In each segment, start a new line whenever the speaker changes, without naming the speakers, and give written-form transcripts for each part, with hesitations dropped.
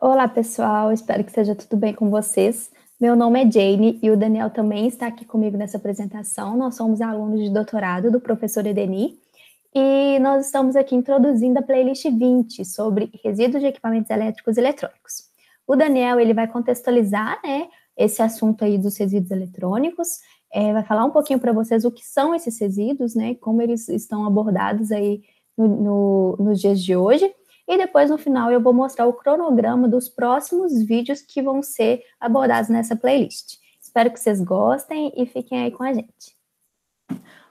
Olá, pessoal. Espero que esteja tudo bem com vocês. Meu nome é Jane e o Daniel também está aqui comigo nessa apresentação. Nós somos alunos de doutorado do professor Edeni e nós estamos aqui introduzindo a playlist 20 sobre resíduos de equipamentos elétricos e eletrônicos. O Daniel, ele vai contextualizar, né, esse assunto aí dos resíduos eletrônicos, vai falar um pouquinho para vocês o que são esses resíduos, né, como eles estão abordados aí nos dias de hoje. E depois, no final, eu vou mostrar o cronograma dos próximos vídeos que vão ser abordados nessa playlist. Espero que vocês gostem e fiquem aí com a gente.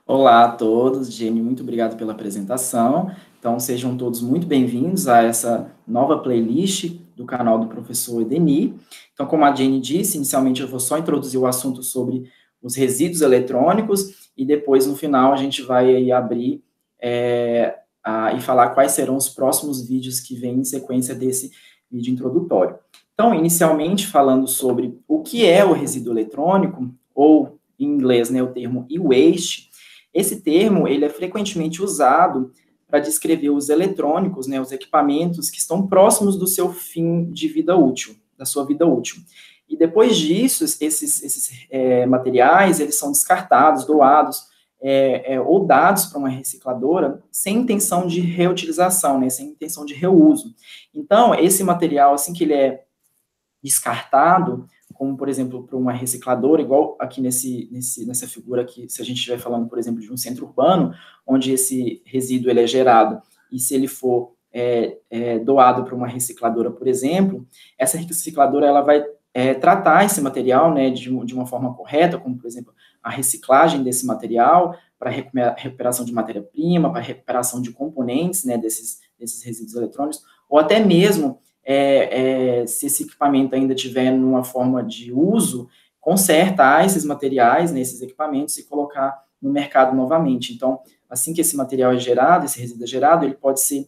Olá a todos, Jenny, muito obrigado pela apresentação. Então, sejam todos muito bem-vindos a essa nova playlist do canal do professor Edeni. Então, como a Jenny disse, inicialmente eu vou só introduzir o assunto sobre os resíduos eletrônicos e depois, no final, a gente vai aí abrir e falar quais serão os próximos vídeos que vêm em sequência desse vídeo introdutório. Então, inicialmente, falando sobre o que é o resíduo eletrônico, ou em inglês, né, o termo e-waste. Esse termo, ele é frequentemente usado para descrever os eletrônicos, né, os equipamentos que estão próximos do seu fim de vida útil, da sua vida útil. E depois disso, esses materiais, eles são descartados, doados, ou dados para uma recicladora sem intenção de reutilização, né, sem intenção de reuso. Então, esse material, assim que ele é descartado, como, por exemplo, para uma recicladora, igual aqui nessa figura aqui, se a gente estiver falando, por exemplo, de um centro urbano, onde esse resíduo ele é gerado, e se ele for doado para uma recicladora, por exemplo, essa recicladora ela vai tratar esse material, né, de uma forma correta, como, por exemplo, a reciclagem desse material para recuperação de matéria-prima, para recuperação de componentes, né, desses resíduos eletrônicos, ou até mesmo se esse equipamento ainda tiver numa forma de uso, consertar esses materiais, né, esses equipamentos, e colocar no mercado novamente. Então, assim que esse material é gerado, esse resíduo é gerado, ele pode ser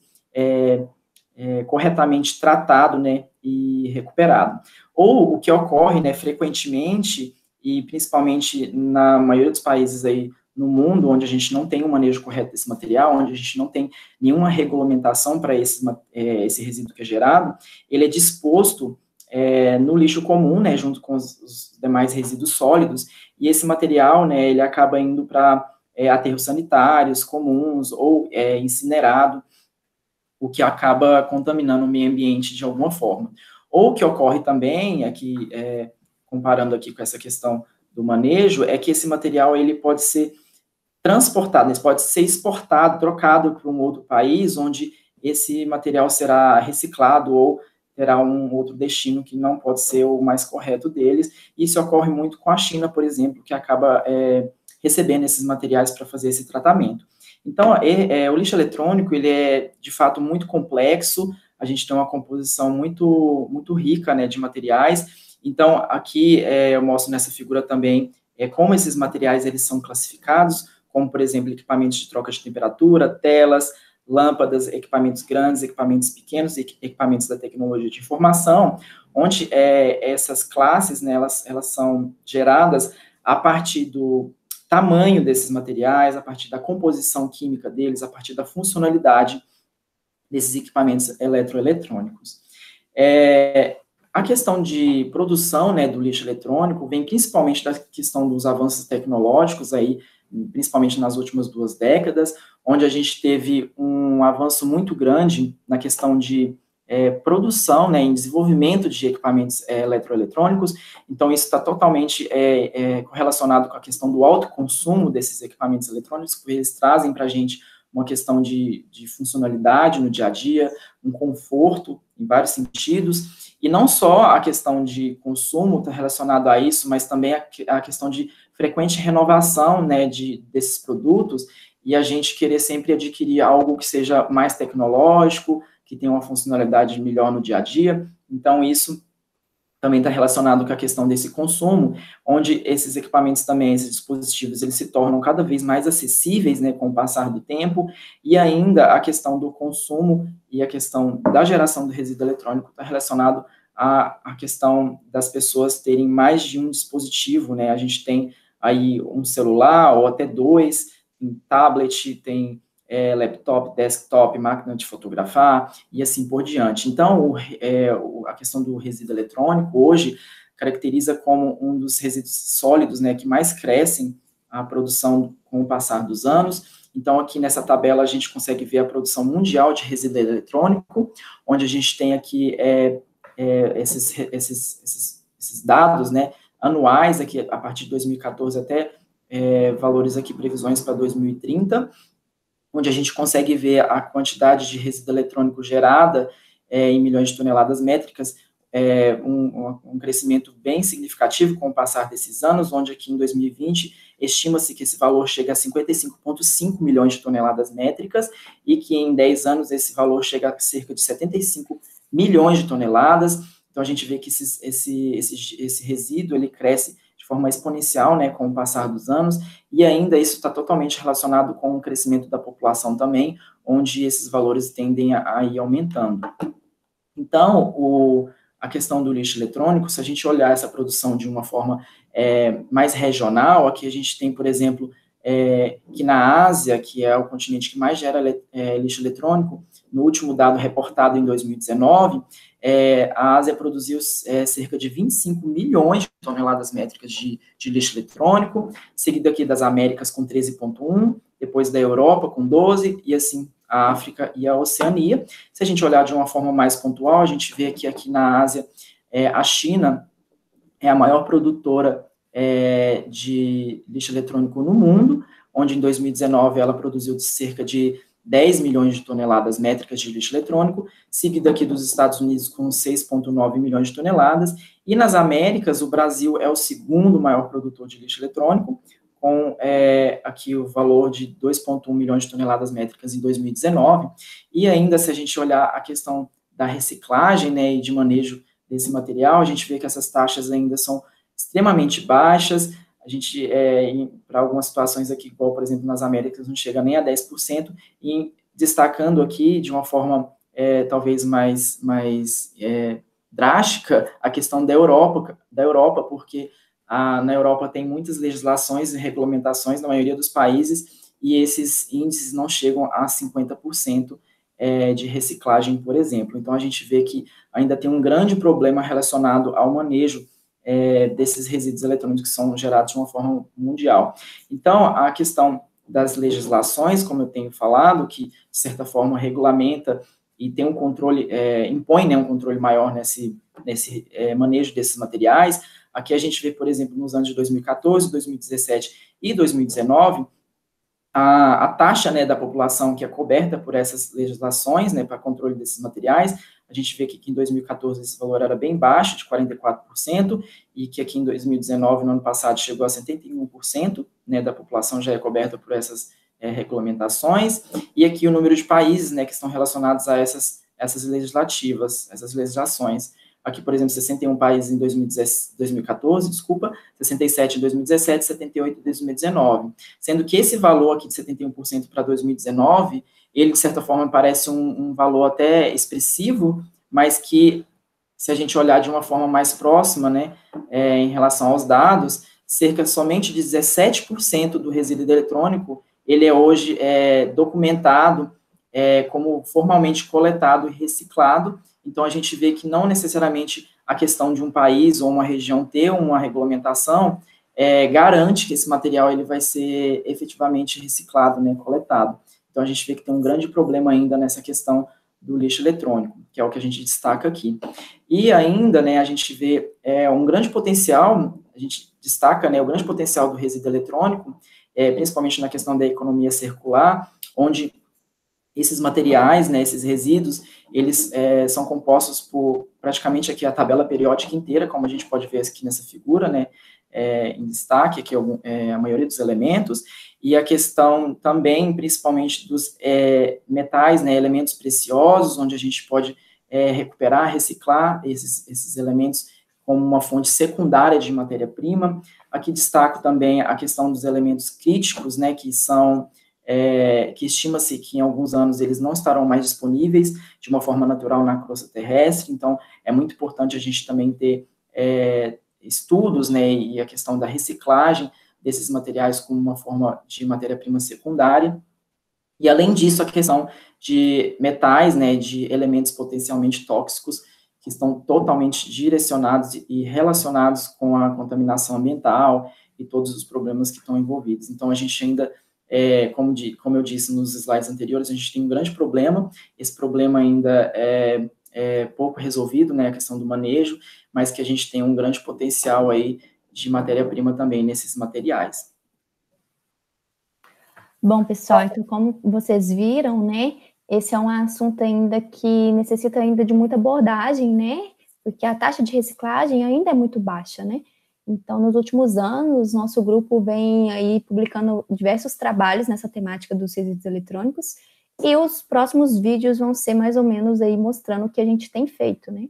corretamente tratado, né, e recuperado. Ou o que ocorre, né, frequentemente, e principalmente na maioria dos países aí no mundo, onde a gente não tem um manejo correto desse material, onde a gente não tem nenhuma regulamentação para esse resíduo que é gerado, ele é disposto no lixo comum, né, junto com os demais resíduos sólidos, e esse material, né, ele acaba indo para aterros sanitários comuns ou incinerado, o que acaba contaminando o meio ambiente de alguma forma. Ou o que ocorre também, aqui, comparando aqui com essa questão do manejo, é que esse material ele pode ser transportado, ele pode ser exportado, trocado para um outro país, onde esse material será reciclado ou terá um outro destino que não pode ser o mais correto deles. Isso ocorre muito com a China, por exemplo, que acaba recebendo esses materiais para fazer esse tratamento. Então, o lixo eletrônico, ele é, de fato, muito complexo, a gente tem uma composição muito, muito rica, né, de materiais. Então, aqui eu mostro nessa figura também como esses materiais eles são classificados, como, por exemplo, equipamentos de troca de temperatura, telas, lâmpadas, equipamentos grandes, equipamentos pequenos, equipamentos da tecnologia de informação, onde essas classes, né, elas são geradas a partir do tamanho desses materiais, a partir da composição química deles, a partir da funcionalidade desses equipamentos eletroeletrônicos. A questão de produção, né, do lixo eletrônico vem principalmente da questão dos avanços tecnológicos, aí, principalmente nas últimas 2 décadas, onde a gente teve um avanço muito grande na questão de produção, né, em desenvolvimento de equipamentos eletroeletrônicos. Então, isso está totalmente correlacionado com a questão do alto consumo desses equipamentos eletrônicos, que eles trazem para a gente uma questão de funcionalidade no dia a dia, um conforto em vários sentidos, e não só a questão de consumo está relacionado a isso, mas também a questão de frequente renovação, né, desses produtos, e a gente querer sempre adquirir algo que seja mais tecnológico, que tenha uma funcionalidade melhor no dia a dia. Então, isso também está relacionado com a questão desse consumo, onde esses equipamentos também, esses dispositivos, eles se tornam cada vez mais acessíveis, né, com o passar do tempo, e ainda a questão do consumo e a questão da geração do resíduo eletrônico está relacionado à questão das pessoas terem mais de um dispositivo, né, a gente tem aí um celular, ou até 2, tem tablet, tem laptop, desktop, máquina de fotografar e assim por diante. Então, a questão do resíduo eletrônico hoje caracteriza como um dos resíduos sólidos, né, que mais crescem a produção com o passar dos anos. Então, aqui nessa tabela a gente consegue ver a produção mundial de resíduo eletrônico, onde a gente tem aqui esses dados, né, anuais, aqui a partir de 2014 até valores aqui, previsões para 2030, onde a gente consegue ver a quantidade de resíduo eletrônico gerada em milhões de toneladas métricas, um crescimento bem significativo com o passar desses anos, onde aqui em 2020 estima-se que esse valor chega a 55,5 milhões de toneladas métricas e que em 10 anos esse valor chega a cerca de 75 milhões de toneladas. Então a gente vê que esse resíduo ele cresce de forma exponencial, né, com o passar dos anos, e ainda isso está totalmente relacionado com o crescimento da população também, onde esses valores tendem a ir aumentando. Então, a questão do lixo eletrônico, se a gente olhar essa produção de uma forma mais regional, aqui a gente tem, por exemplo, que na Ásia, que é o continente que mais gera lixo eletrônico, no último dado reportado em 2019, a Ásia produziu cerca de 25 milhões de toneladas métricas de lixo eletrônico, seguido aqui das Américas com 13,1, depois da Europa com 12, e assim a África e a Oceania. Se a gente olhar de uma forma mais pontual, a gente vê que aqui na Ásia, a China é a maior produtora de lixo eletrônico no mundo, onde em 2019 ela produziu cerca de 10 milhões de toneladas métricas de lixo eletrônico, seguido aqui dos Estados Unidos com 6,9 milhões de toneladas, e nas Américas o Brasil é o segundo maior produtor de lixo eletrônico, com aqui o valor de 2,1 milhões de toneladas métricas em 2019, e ainda se a gente olhar a questão da reciclagem, né, e de manejo desse material, a gente vê que essas taxas ainda são extremamente baixas. A gente, para algumas situações aqui, igual, por exemplo, nas Américas, não chega nem a 10%, e destacando aqui, de uma forma talvez mais drástica, a questão da Europa, porque na Europa tem muitas legislações e regulamentações na maioria dos países, e esses índices não chegam a 50% de reciclagem, por exemplo. Então, a gente vê que ainda tem um grande problema relacionado ao manejo desses resíduos eletrônicos que são gerados de uma forma mundial. Então, a questão das legislações, como eu tenho falado, que, de certa forma, regulamenta e tem um controle, impõe, né, um controle maior nesse manejo desses materiais. Aqui a gente vê, por exemplo, nos anos de 2014, 2017 e 2019, a taxa, né, da população que é coberta por essas legislações, né, para controle desses materiais. A gente vê que aqui em 2014 esse valor era bem baixo, de 44%, e que aqui em 2019, no ano passado, chegou a 71%, né, da população já é coberta por essas regulamentações, e aqui o número de países, né, que estão relacionados a essas legislações. Aqui, por exemplo, 61 países em 2014, 67 em 2017, 78 em 2019. Sendo que esse valor aqui de 71% para 2019, ele, de certa forma, parece um valor até expressivo, mas que, se a gente olhar de uma forma mais próxima, né, em relação aos dados, cerca somente de 17% do resíduo eletrônico, ele é hoje documentado como formalmente coletado e reciclado. Então, a gente vê que não necessariamente a questão de um país ou uma região ter uma regulamentação garante que esse material ele vai ser efetivamente reciclado, né, coletado. Então, a gente vê que tem um grande problema ainda nessa questão do lixo eletrônico, que é o que a gente destaca aqui. E ainda, né, a gente vê um grande potencial, a gente destaca, né, o grande potencial do resíduo eletrônico, principalmente na questão da economia circular, onde esses materiais, né, esses resíduos, eles são compostos por praticamente aqui a tabela periódica inteira, como a gente pode ver aqui nessa figura, né, em destaque aqui a maioria dos elementos, e a questão também, principalmente, dos metais, né, elementos preciosos, onde a gente pode recuperar, reciclar esses elementos como uma fonte secundária de matéria-prima. Aqui destaco também a questão dos elementos críticos, né, que são que estima-se que em alguns anos eles não estarão mais disponíveis de uma forma natural na crosta terrestre, então é muito importante a gente também ter estudos, né, e a questão da reciclagem desses materiais como uma forma de matéria-prima secundária. E, além disso, a questão de metais, né, de elementos potencialmente tóxicos, que estão totalmente direcionados e relacionados com a contaminação ambiental e todos os problemas que estão envolvidos. Então, a gente ainda, como eu disse nos slides anteriores, a gente tem um grande problema, esse problema ainda é pouco resolvido, né, a questão do manejo, mas que a gente tem um grande potencial aí de matéria-prima também nesses materiais.
Bom, pessoal, então, como vocês viram, né, esse é um assunto ainda que necessita ainda de muita abordagem, né, porque a taxa de reciclagem ainda é muito baixa, né. Então, nos últimos anos, nosso grupo vem aí publicando diversos trabalhos nessa temática dos resíduos eletrônicos, e os próximos vídeos vão ser mais ou menos aí mostrando o que a gente tem feito, né.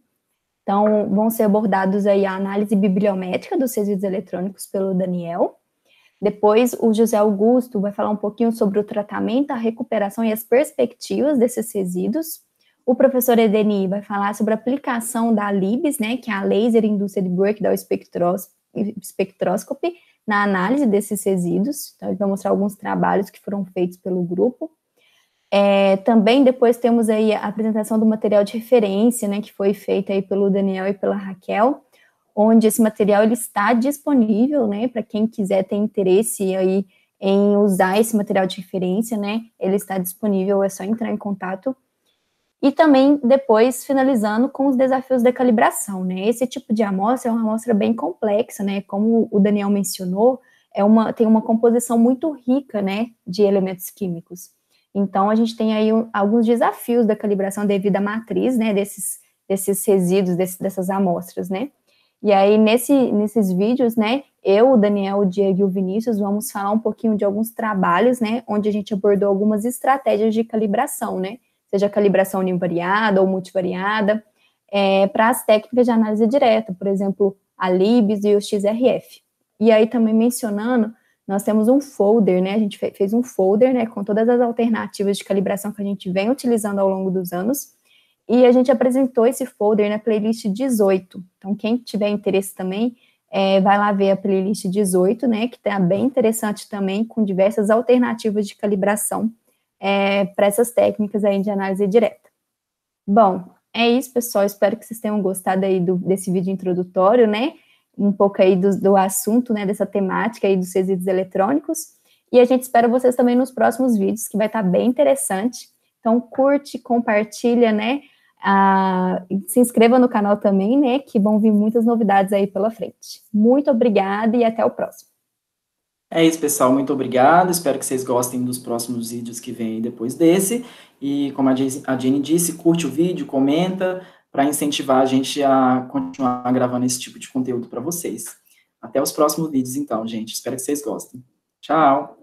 Então, vão ser abordados aí a análise bibliométrica dos resíduos eletrônicos pelo Daniel. Depois, o José Augusto vai falar um pouquinho sobre o tratamento, a recuperação e as perspectivas desses resíduos. O professor Edeni vai falar sobre a aplicação da LIBS, né, que é a Laser Induced Breakdown Spectroscopy, na análise desses resíduos. Então, ele vai mostrar alguns trabalhos que foram feitos pelo grupo. Também depois temos aí a apresentação do material de referência, né, que foi feito aí pelo Daniel e pela Raquel, onde esse material ele está disponível, né, para quem quiser ter interesse aí em usar esse material de referência, né, ele está disponível, é só entrar em contato. E também, depois, finalizando com os desafios da calibração, né, esse tipo de amostra é uma amostra bem complexa, né, como o Daniel mencionou, tem uma composição muito rica, né, de elementos químicos. Então, a gente tem aí alguns desafios da calibração devido à matriz, né, desses resíduos, dessas amostras, né. E aí, nesses vídeos, né, eu, o Daniel, o Diego e o Vinícius vamos falar um pouquinho de alguns trabalhos, né, onde a gente abordou algumas estratégias de calibração, né, seja calibração univariada ou multivariada, para as técnicas de análise direta, por exemplo, a LIBS e o XRF. E aí, também mencionando, nós temos um folder, né, a gente fez um folder, né, com todas as alternativas de calibração que a gente vem utilizando ao longo dos anos, e a gente apresentou esse folder na playlist 18. Então, quem tiver interesse também, vai lá ver a playlist 18, né, que está bem interessante também, com diversas alternativas de calibração para essas técnicas aí de análise direta. Bom, é isso, pessoal. Espero que vocês tenham gostado aí desse vídeo introdutório, né, um pouco aí do assunto, né, dessa temática aí dos resíduos eletrônicos. E a gente espera vocês também nos próximos vídeos, que vai estar bem interessante. Então, curte, compartilha, né, se inscreva no canal também, né, que vão vir muitas novidades aí pela frente. Muito obrigada e até o próximo.
É isso, pessoal. Muito obrigado. Espero que vocês gostem dos próximos vídeos que vêm depois desse. E, como a Jenny disse, curte o vídeo, comenta, para incentivar a gente a continuar gravando esse tipo de conteúdo para vocês. Até os próximos vídeos, então, gente. Espero que vocês gostem. Tchau!